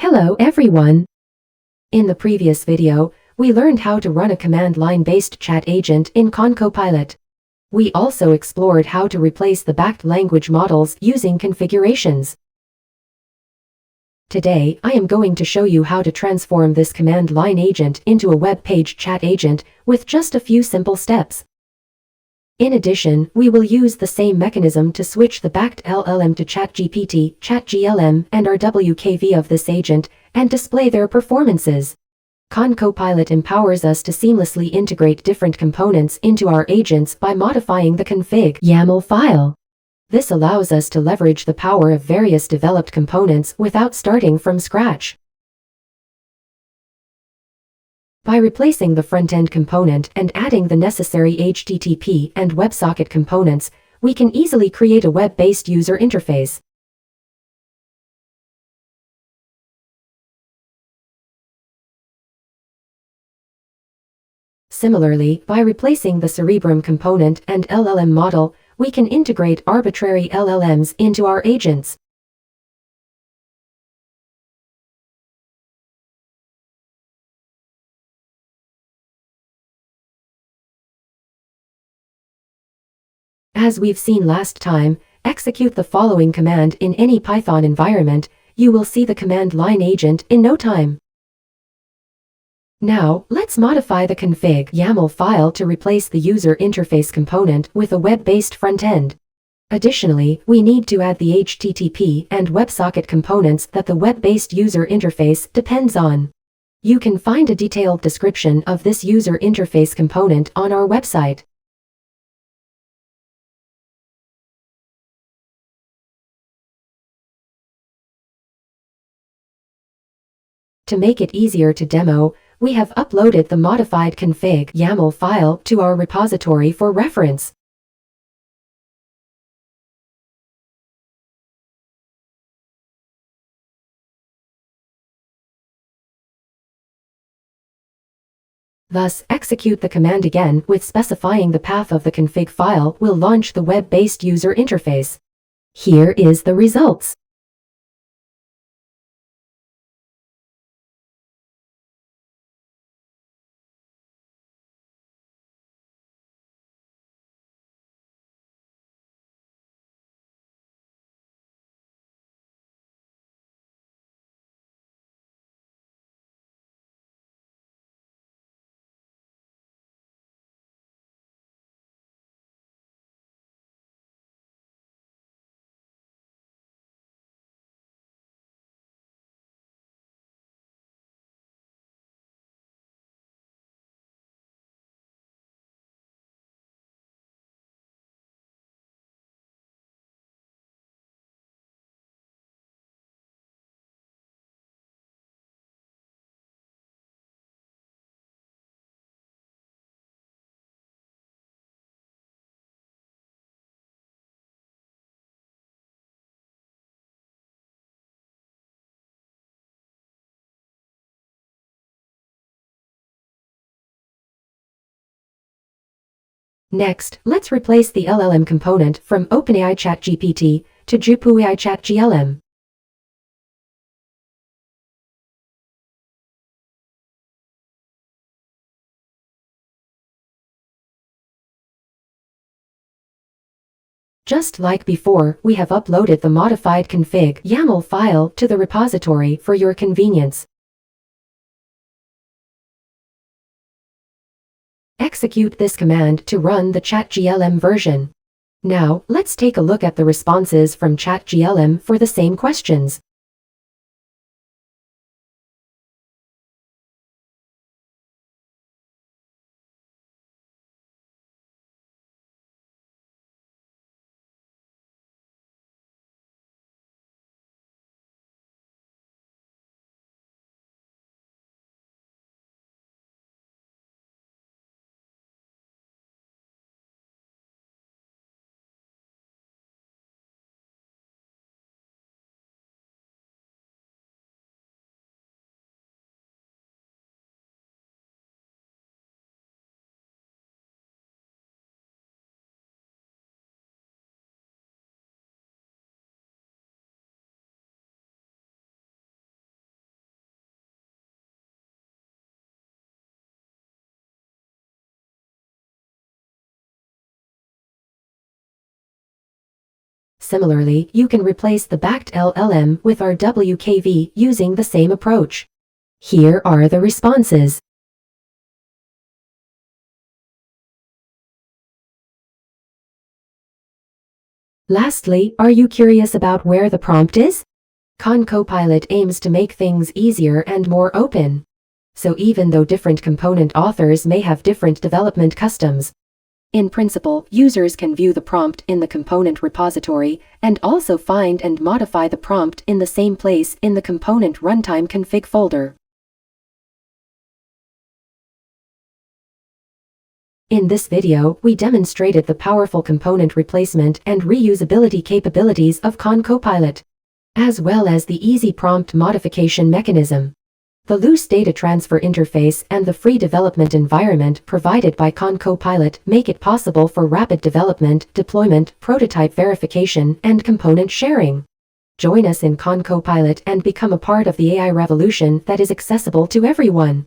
Hello everyone! In the previous video, we learned how to run a command line-based chat agent in ConCopilot. We also explored how to replace the backed language models using configurations. Today, I am going to show you how to transform this command line agent into a web page chat agent with just a few simple steps. In addition, we will use the same mechanism to switch the backed LLM to ChatGPT, ChatGLM, and RWKV of this agent, and display their performances. ConCopilot empowers us to seamlessly integrate different components into our agents by modifying the config.yaml file. This allows us to leverage the power of various developed components without starting from scratch. By replacing the front-end component and adding the necessary HTTP and WebSocket components, we can easily create a web-based user interface. Similarly, by replacing the Cerebrum component and LLM model, we can integrate arbitrary LLMs into our agents. As we've seen last time, execute the following command in any Python environment, you will see the command line agent in no time. Now, let's modify the config.yaml file to replace the user interface component with a web-based front-end. Additionally, we need to add the HTTP and WebSocket components that the web-based user interface depends on. You can find a detailed description of this user interface component on our website. To make it easier to demo, we have uploaded the modified config.yaml file to our repository for reference. Thus, execute the command again with specifying the path of the config file will launch the web-based user interface. Here is the results. Next, let's replace the LLM component from OpenAI ChatGPT to GPUI ChatGLM. Just like before, we have uploaded the modified config.yaml file to the repository for your convenience. Execute this command to run the ChatGLM version. Now, let's take a look at the responses from ChatGLM for the same questions. Similarly, you can replace the backed LLM with RWKV using the same approach. Here are the responses. Lastly, are you curious about where the prompt is? ConCopilot aims to make things easier and more open. So even though different component authors may have different development customs, in principle, users can view the prompt in the component repository and also find and modify the prompt in the same place in the component runtime config folder. In this video, we demonstrated the powerful component replacement and reusability capabilities of ConCopilot, as well as the easy prompt modification mechanism. The loose data transfer interface and the free development environment provided by ConCopilot make it possible for rapid development, deployment, prototype verification, and component sharing. Join us in ConCopilot and become a part of the AI revolution that is accessible to everyone.